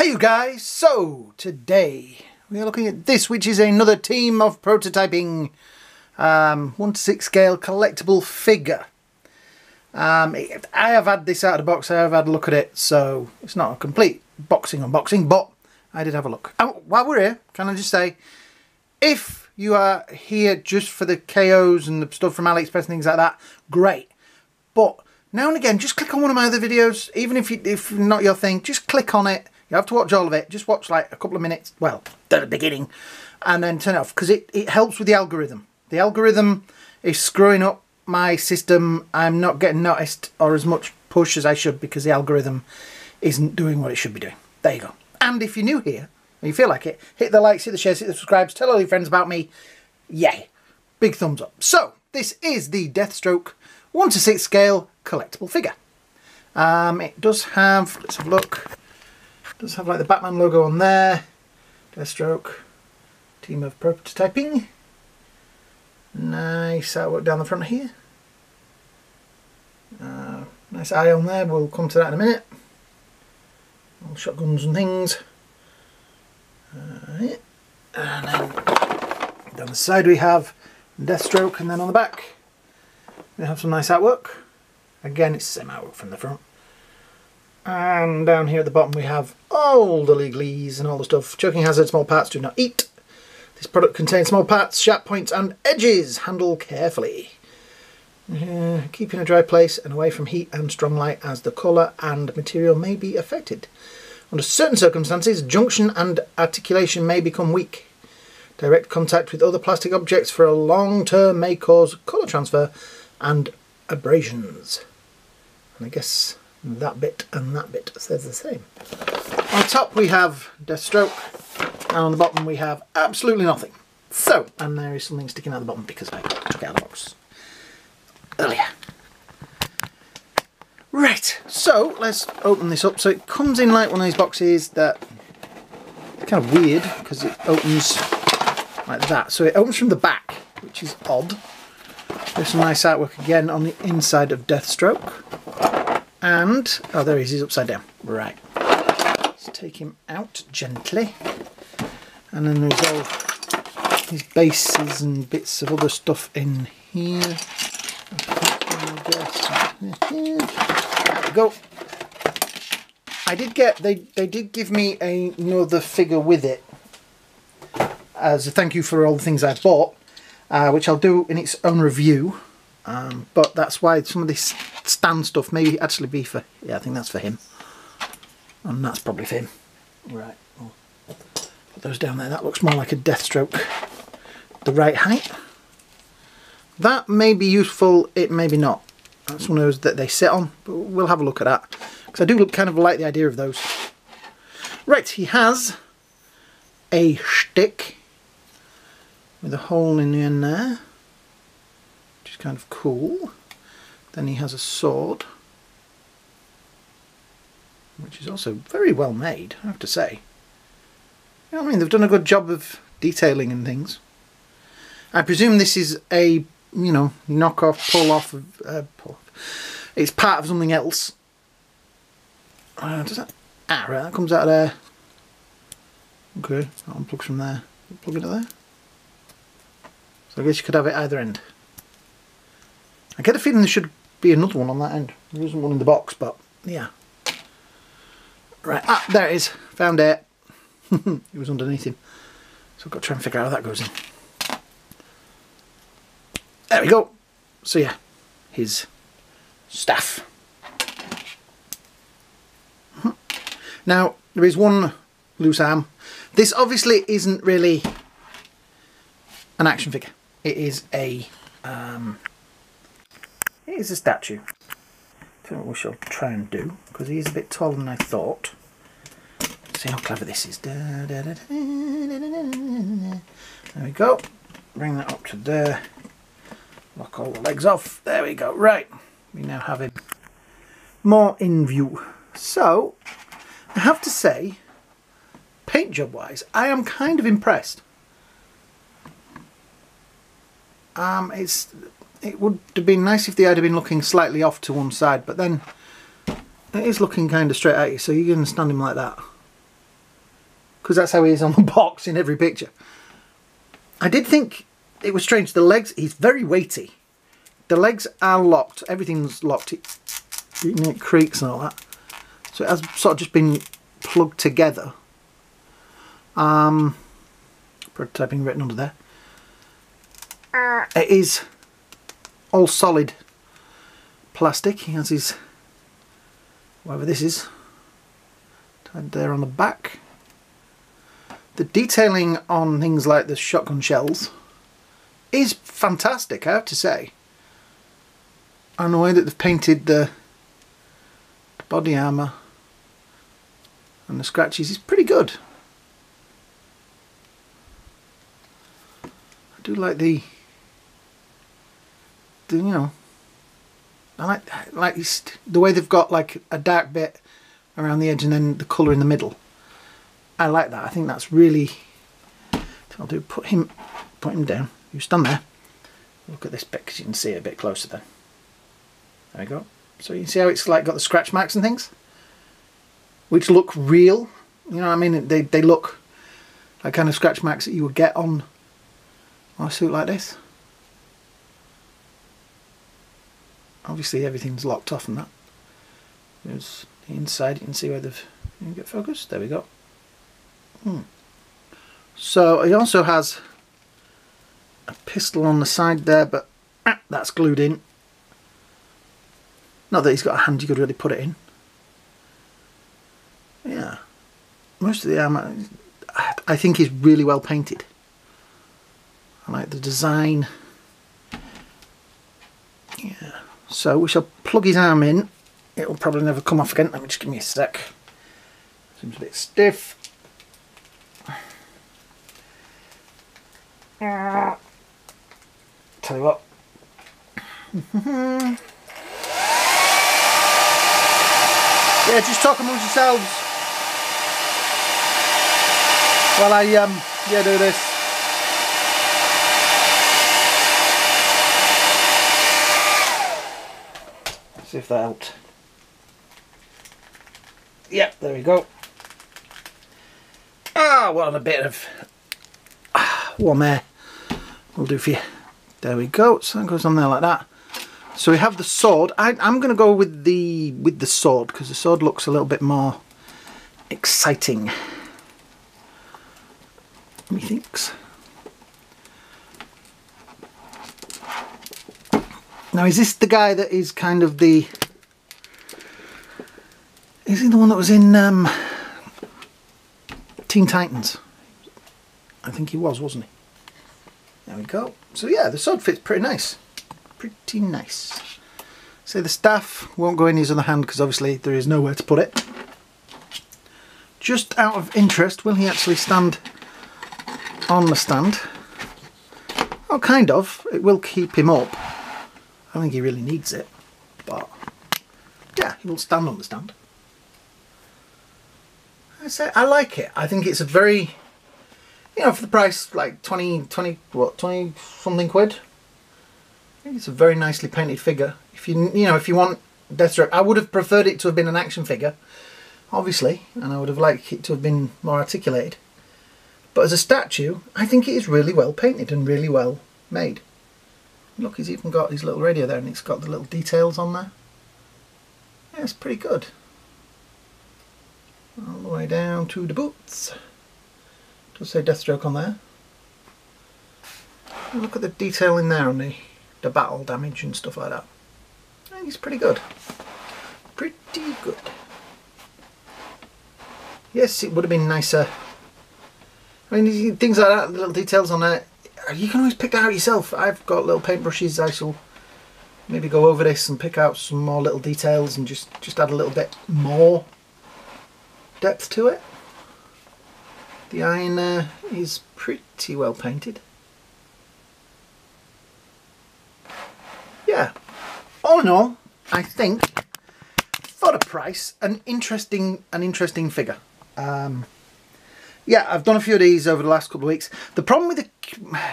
Hey you guys, so today we are looking at this, which is another team of prototyping 1:6 scale collectible figure. I have had this out of the box, I have had a look at it, so it's not a complete unboxing, but I did have a look. Oh, while we're here, can I just say, if you are here just for the KOs and the stuff from AliExpress and things like that, great. But now and again, just click on one of my other videos, even if not your thing, just click on it. You have to watch all of it. Just watch like a couple of minutes, well, at the beginning, and then turn it off, because it helps with the algorithm. The algorithm is screwing up my system. I'm not getting noticed or as much push as I should because the algorithm isn't doing what it should be doing. There you go. And if you're new here and you feel like it, hit the likes, hit the shares, hit the subscribes, tell all your friends about me. Yay. Big thumbs up. So, this is the Deathstroke 1:6 scale collectible figure. It does have, let's have a look. Does have like the Batman logo on there. Deathstroke, team of prototyping. Nice artwork down the front here. Nice eye on there, we'll come to that in a minute. All shotguns and things. And then down the side we have Deathstroke, and then on the back we have some nice artwork. Again, it's the same artwork from the front. And down here at the bottom we have all the legalese and all the stuff. Choking hazard, small parts, do not eat. This product contains small parts, sharp points and edges. Handle carefully. Keep in a dry place and away from heat and strong light, as the colour and material may be affected. Under certain circumstances, junction and articulation may become weak. Direct contact with other plastic objects for a long term may cause colour transfer and abrasions. And I guess that bit and that bit says the same. On top we have Deathstroke, and on the bottom we have absolutely nothing. So, and there is something sticking out the bottom because I took it out of the box earlier. Right, so let's open this up. So it comes in like one of these boxes that it's kind of weird because it opens like that. So it opens from the back, which is odd. There's some nice artwork again on the inside of Deathstroke. And, oh there he is, he's upside down. Right. Let's take him out gently. And then there's all these bases and bits of other stuff in here. There we go. I did get, they did give me another figure with it as a thank you for all the things I've bought, which I'll do in its own review. But that's why some of this stand stuff may actually be for, yeah, I think that's for him. And that's probably for him. Right, well, put those down there. That looks more like a Deathstroke. The right height. That may be useful, it may be not. That's one of those that they sit on, but we'll have a look at that. Because I do kind of like the idea of those. Right, he has a stick with a hole in the end there. Kind of cool. Then he has a sword, which is also very well made, I have to say. You know what I mean? They've done a good job of detailing and things. I presume this is a, you know, knockoff, pull-off. It's part of something else. Does that? Ah, right, that comes out of there. Okay, that unplugs from there. Plug it to there. So I guess you could have it either end. I get a feeling there should be another one on that end. There isn't one in the box, but yeah. Right, ah, there it is. Found it. It was underneath him. So I've got to try and figure out how that goes in. There we go. So yeah, his staff. Now, there is one loose arm. This obviously isn't really an action figure. It is a statue. I think what we shall try and do, because he is a bit taller than I thought. Let's see how clever this is. There we go. Bring that up to there. Lock all the legs off. There we go. Right. We now have him more in view. So, I have to say, paint job wise, I am kind of impressed. It would have been nice if they had been looking slightly off to one side, but then it is looking kind of straight at you, so you're going to stand him like that. because that's how he is on the box in every picture. I did think it was strange. The legs, he's very weighty. The legs are locked. Everything's locked. It creaks and all that. So it has sort of just been plugged together. Prototyping written under there. It is all solid plastic. He has his, whatever this is, tied there on the back. The detailing on things like the shotgun shells is fantastic, I have to say. And the way that they've painted the body armour and the scratches is pretty good. I do like the you know, I like the way they've got like a dark bit around the edge and then the colour in the middle. I like that. I think that's really. I'll do put him down. You stand there. Look at this bit because you can see it a bit closer then. There we go. So you can see how it's like got the scratch marks and things, which look real. You know what I mean? They look like kind of scratch marks that you would get on a suit like this. Obviously everything's locked off and that. There's the inside. You can see where they've. You can get focused. There we go. So he also has a pistol on the side there, but that's glued in. Not that he's got a hand you could really put it in. Yeah, most of the armour I think is really well painted. I like the design. Yeah. So we shall plug his arm in. It will probably never come off again. Let me just give me a sec. Seems a bit stiff. Tell you what. Yeah, just talk amongst yourselves while I yeah, do this. See if that helped. Yep, there we go. Ah, what a bit of warm air will do for you. There we go. So that goes on there like that. So we have the sword. I'm going to go with the sword because the sword looks a little bit more exciting, methinks. Now, is this the guy that is kind of the? Is he the one that was in Teen Titans? I think he was, wasn't he? There we go. So yeah, the sword fits pretty nice. Pretty nice. So the staff won't go in his other hand because obviously there is nowhere to put it. Just out of interest, will he actually stand on the stand? Oh, kind of. It will keep him up. I don't think he really needs it, but yeah, he will stand on the stand. I like it. I think it's a very, you know, for the price, like 20 something quid. I think it's a very nicely painted figure. If you know, if you want Deathstroke, I would have preferred it to have been an action figure, obviously, and I would have liked it to have been more articulated. But as a statue, I think it is really well painted and really well made. Look, he's even got his little radio there, and it's got the little details on there. Yeah, it's pretty good. All the way down to the boots. It does say Deathstroke on there. And look at the detail in there on the battle damage and stuff like that. I think it's pretty good. Pretty good. Yes, it would have been nicer. I mean, things like that, little details on there, you can always pick that out yourself. I've got little paintbrushes. I shall maybe go over this and pick out some more little details and just add a little bit more depth to it. The iron is pretty well painted. Yeah, all in all, I think for the price, an interesting figure. Yeah, I've done a few of these over the last couple of weeks. The problem with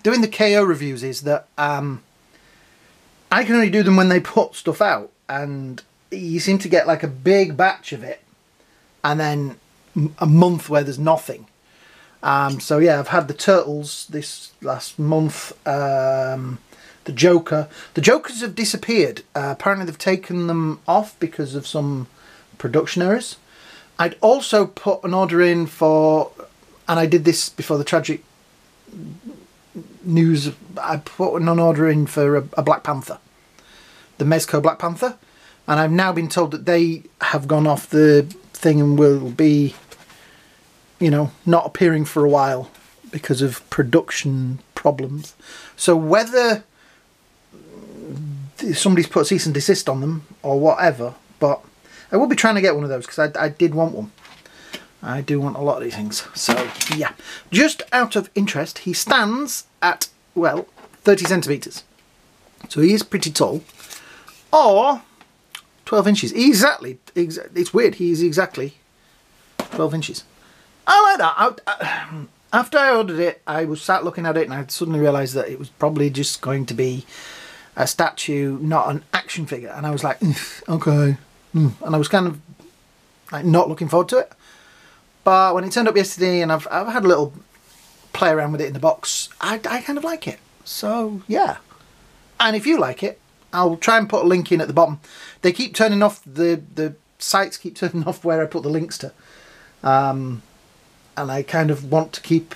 doing the KO reviews is that I can only do them when they put stuff out, and you seem to get like a big batch of it and then a month where there's nothing. So yeah, I've had the Turtles this last month. The Joker. The Jokers have disappeared. Apparently they've taken them off because of some production errors. I'd also put an order in for, and I did this before the tragic news, I put an order in for a Black Panther. The Mezco Black Panther. And I've now been told that they have gone off the thing and will be, you know, not appearing for a while because of production problems. So whether somebody's put cease and desist on them or whatever, but I will be trying to get one of those because I did want one. I do want a lot of these things. So yeah, just out of interest, he stands at, well, 30 centimetres. So he is pretty tall. Or 12 inches. Exactly. It's weird. He's exactly 12 inches. I like that. After I ordered it, I was sat looking at it and I suddenly realised that it was probably just going to be a statue, not an action figure. And I was like, okay. And I was kind of like not looking forward to it. But when it turned up yesterday and I've had a little play around with it in the box, I kind of like it. So yeah. And if you like it, I'll try and put a link in at the bottom. They keep turning off, the sites keep turning off where I put the links to. And I kind of want to keep,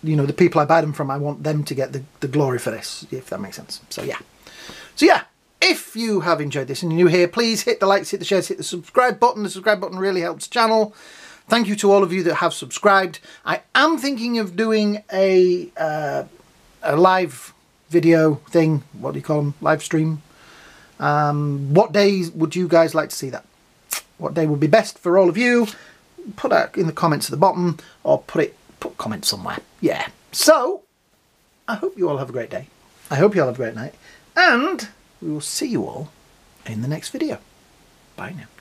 you know, the people I buy them from, I want them to get the glory for this, if that makes sense. So yeah. So yeah, if you have enjoyed this and you're new here, please hit the likes, hit the shares, hit the subscribe button. The subscribe button really helps the channel. Thank you to all of you that have subscribed. I am thinking of doing a live video thing. What do you call them? Live stream. What days would you guys like to see that? What day would be best for all of you? Put that in the comments at the bottom, or put comments somewhere. Yeah. So I hope you all have a great day. I hope you all have a great night. And we will see you all in the next video. Bye now.